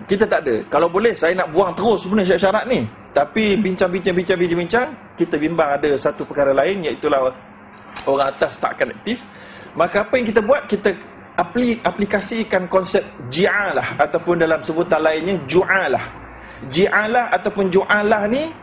Kita tak ada. Kalau boleh saya nak buang terus sebenarnya syarat-syarat ni, tapi bincang, kita bimbang ada satu perkara lain, iaitu orang atas takkan aktif. Maka apa yang kita buat, kita aplikasikan konsep ji'alah, ataupun dalam sebutan lainnya ju'alah. Ji'alah ataupun ju'alah ni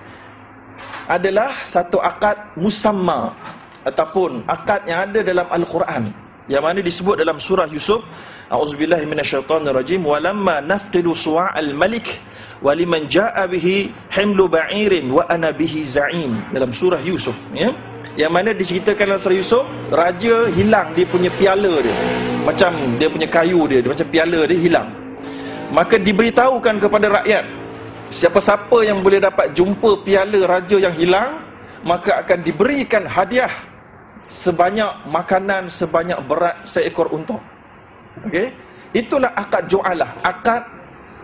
adalah satu akad musamma, ataupun akad yang ada dalam Al-Quran, yang mana disebut dalam surah Yusuf, a'udzubillahi minasyaitonirrajim, walamma nafqidu su'al malik waliman ja'a bihi himlu ba'irin wa ana bihi za'im, dalam surah Yusuf, ya, yang mana diceritakan dalam surah Yusuf, raja hilang dia punya piala dia, macam dia punya kayu dia macam piala dia hilang. Maka diberitahukan kepada rakyat, siapa-siapa yang boleh dapat jumpa piala raja yang hilang, maka akan diberikan hadiah sebanyak makanan, sebanyak berat seekor unta. Okey, itulah akad ju'alah. Akad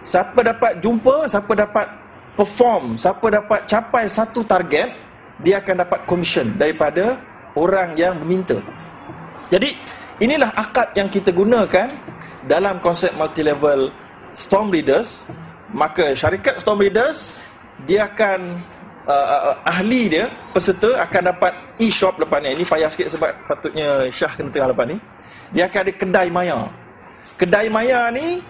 siapa dapat jumpa, siapa dapat perform, siapa dapat capai satu target, dia akan dapat komisen daripada orang yang meminta. Jadi inilah akad yang kita gunakan dalam konsep multi-level storm readers. Maka syarikat storm readers, dia akan ahli dia, peserta akan dapat e-shop lepas ni. Ini payah sikit sebab patutnya Syah kena tengah lepas ni. Dia akan ada kedai maya. Kedai maya ni,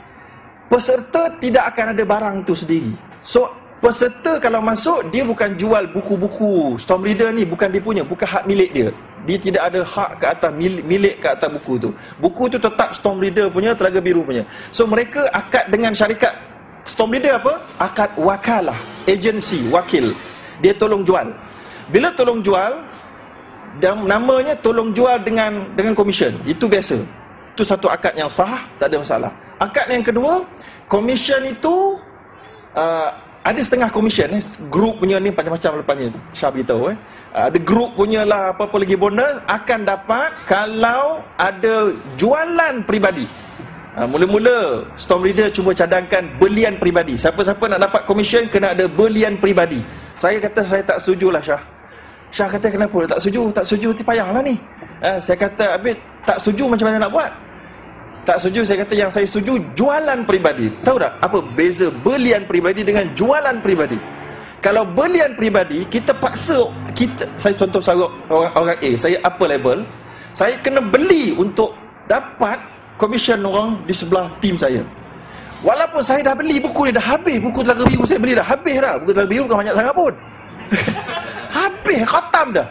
peserta tidak akan ada barang itu sendiri. So peserta kalau masuk, dia bukan jual buku-buku. Storm reader ni bukan dia punya, bukan hak milik dia. Dia tidak ada hak ke atas, milik ke atas buku tu. Buku tu tetap storm reader punya, Telaga Biru punya. So mereka akad dengan syarikat storm reader apa? Akad wakalah, agensi, wakil. Dia tolong jual. Bila tolong jual, dan namanya tolong jual dengan komisen. Itu biasa. Itu satu akad yang sah, tak ada masalah. Akad yang kedua, komisen itu ada setengah komisen. Grup punya ni macam-macam lepas ni, Syah beritahu. Ada grup punya lah, apa-apa lagi bonus akan dapat kalau ada jualan peribadi. Mula-mula storm reader cuma cadangkan belian peribadi. Siapa-siapa nak dapat komisen kena ada belian peribadi. Saya kata saya tak setujulah, Syah. Syah kata kenapa tak setuju? Tak setuju payahlah ni. Saya kata habis tak setuju macam mana nak buat? Tak setuju, saya kata yang saya setuju jualan peribadi. Tahu tak apa beza belian peribadi dengan jualan peribadi? Kalau belian peribadi, kita paksa, saya contoh orang A, saya apa level, saya kena beli untuk dapat komisen orang di sebelah tim saya. Walaupun saya dah beli buku ni, dah habis. Buku Telaga Biru saya beli dah habis dah. Buku Telaga Biru bukan banyak sangat pun. Habis, khatam dah.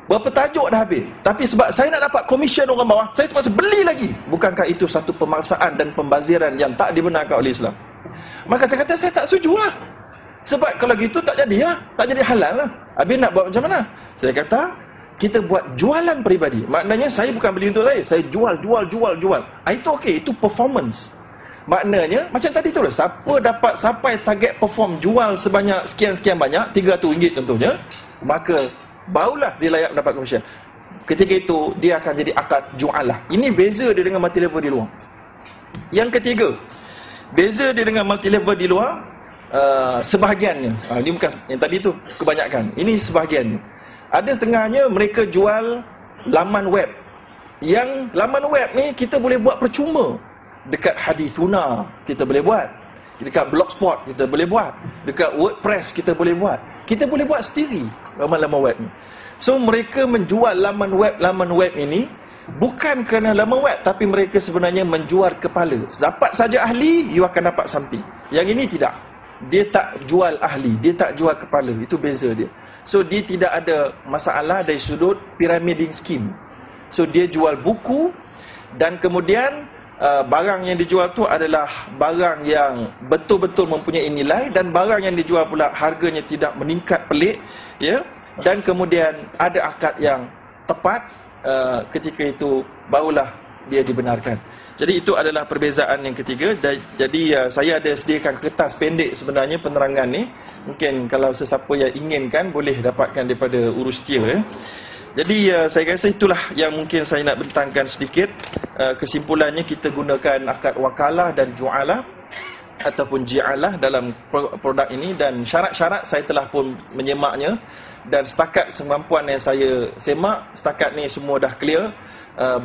Berapa tajuk dah habis. Tapi sebab saya nak dapat komisen orang bawah, saya terpaksa beli lagi. Bukankah itu satu pemaksaan dan pembaziran yang tak dibenarkan oleh Islam? Maka saya kata saya tak setuju lah. Sebab kalau gitu tak jadi lah, tak jadi halal lah. Habis nak buat macam mana? Saya kata kita buat jualan peribadi. Maknanya saya bukan beli untuk saya jual. Itu okey, itu performance. Maknanya macam tadi tu lah, siapa dapat sampai target perform jual sebanyak sekian-sekian banyak, RM300 contohnya, maka barulah dia layak mendapat komisen. Ketika itu dia akan jadi akad ju'alah. Ini beza dia dengan multi level di luar. Yang ketiga, beza dia dengan multi level di luar, sebahagiannya, ini bukan yang tadi tu kebanyakan, ini sebahagiannya. Ada setengahnya mereka jual laman web. Yang laman web ni kita boleh buat percuma. Dekat Hadithuna kita boleh buat, dekat Blogspot kita boleh buat, dekat WordPress kita boleh buat. Kita boleh buat sendiri laman-laman web ni. So mereka menjual laman web ini bukan kerana laman web, tapi mereka sebenarnya menjual kepala. Dapat saja ahli, you akan dapat something. Yang ini tidak. Dia tak jual ahli, dia tak jual kepala. Itu beza dia. So dia tidak ada masalah dari sudut pyramiding scheme. So dia jual buku, dan kemudian barang yang dijual tu adalah barang yang betul-betul mempunyai nilai, dan barang yang dijual pula harganya tidak meningkat pelik, ya. Dan kemudian ada akad yang tepat, ketika itu barulah dia dibenarkan. Jadi itu adalah perbezaan yang ketiga. Jadi saya ada sediakan kertas pendek sebenarnya penerangan ni. Mungkin kalau sesiapa yang inginkan boleh dapatkan daripada urus setia, ya. Jadi saya rasa itulah yang mungkin saya nak bentangkan sedikit. Kesimpulannya kita gunakan akad wakalah dan ju'alah ataupun ji'alah dalam produk ini, dan syarat-syarat saya telah pun menyemaknya, dan setakat semampuan yang saya semak, setakat ni semua dah clear.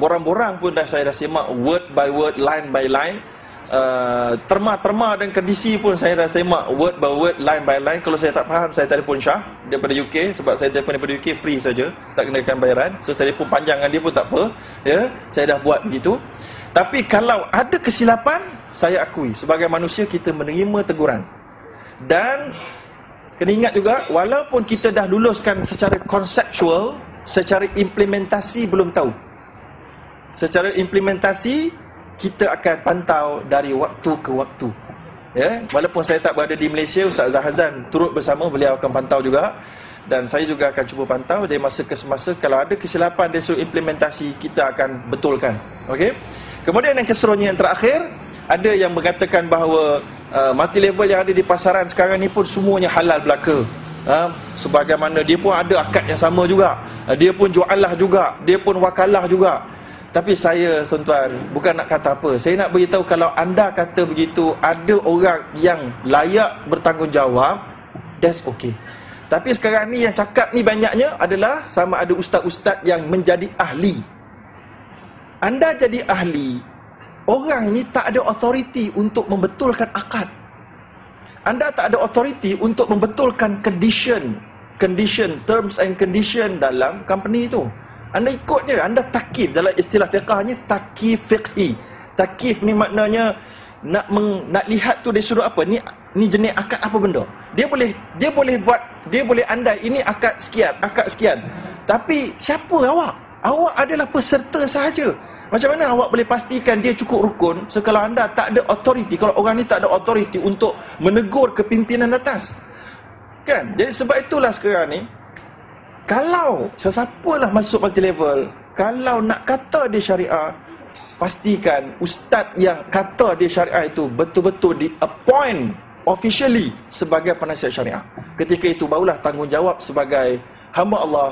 Borang-borang pun saya dah semak word by word, line by line. terma dan kondisi pun saya dah semak word by word, line by line. Kalau saya tak faham, saya telefon Syah daripada UK, sebab saya telefon daripada UK free saja, tak kenakan bayaran. So telefon panjang dengan dia pun tak apa, ya. Saya dah buat begitu. Tapi kalau ada kesilapan, saya akui sebagai manusia kita menerima teguran. Dan kena ingat juga, walaupun kita dah luluskan secara konseptual, secara implementasi belum tahu. Secara implementasi kita akan pantau dari waktu ke waktu. Ya, walaupun saya tak berada di Malaysia, Ustaz Zahazan turut bersama, beliau akan pantau juga. Dan saya juga akan cuba pantau dari masa ke semasa. Kalau ada kesilapan dari sudut implementasi, kita akan betulkan. Okey. Kemudian yang keseruannya yang terakhir, ada yang mengatakan bahawa multi level yang ada di pasaran sekarang ni pun semuanya halal belaka. Sebagaimana dia pun ada akad yang sama juga, dia pun jualah juga, dia pun wakalah juga. Tapi saya, tuan-tuan, bukan nak kata apa, saya nak beritahu, kalau anda kata begitu, ada orang yang layak bertanggungjawab, that's okay. Tapi sekarang ni yang cakap ni banyaknya adalah sama ada ustaz-ustaz yang menjadi ahli. Anda jadi ahli, orang ini tak ada authority untuk membetulkan akad. Anda tak ada authority untuk membetulkan condition, terms and condition dalam company itu. Anda ikut je, anda takif, dalam istilah fiqahnya takif fiqhi. Takif ni maknanya nak lihat tu dari sudut apa, ni jenis akad apa benda. Dia boleh andai ini akad sekian. Tapi siapa awak? Awak adalah peserta sahaja. Macam mana awak boleh pastikan dia cukup rukun kalau anda tak ada authority, kalau orang ni tak ada authority untuk menegur kepimpinan atas? Kan? Jadi sebab itulah sekarang ni, kalau sesiapalah masuk multi level, kalau nak kata dia syariah, pastikan ustaz yang kata dia syariah itu betul-betul di-appoint officially sebagai penasihat syariah. Ketika itu barulah tanggungjawab sebagai hamba Allah,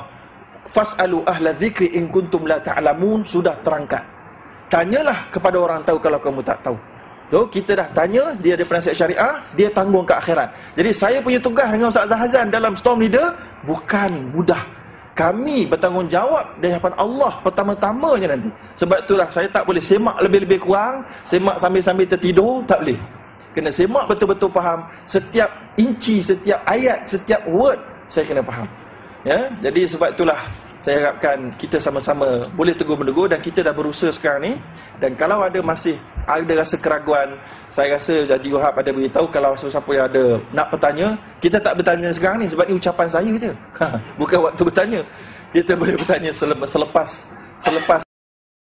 fas'alu ahla dzikri in kuntum la ta'lamun, sudah terangkat. Tanyalah kepada orang tahu kalau kamu tak tahu. So, kita dah tanya, dia ada penasihat syariah, dia tanggung ke akhirat. Jadi saya punya tugas dengan Ustaz Zahazan dalam Storm Leader bukan mudah. Kami bertanggungjawab di hadapan Allah pertama-tamanya nanti. Sebab itulah saya tak boleh semak lebih-lebih kurang, semak sambil-sambil tertidur, tak boleh. Kena semak betul-betul faham setiap inci, setiap ayat, setiap word saya kena faham. Ya, jadi sebab itulah saya harapkan kita sama-sama boleh tegur-menegur, dan kita dah berusaha sekarang ni. Dan kalau masih ada rasa keraguan, saya rasa Haji Wahab ada beritahu, kalau siapa yang ada nak bertanya, kita tak bertanya sekarang ni sebab ni ucapan saya je. Bukan waktu bertanya. Kita boleh bertanya selepas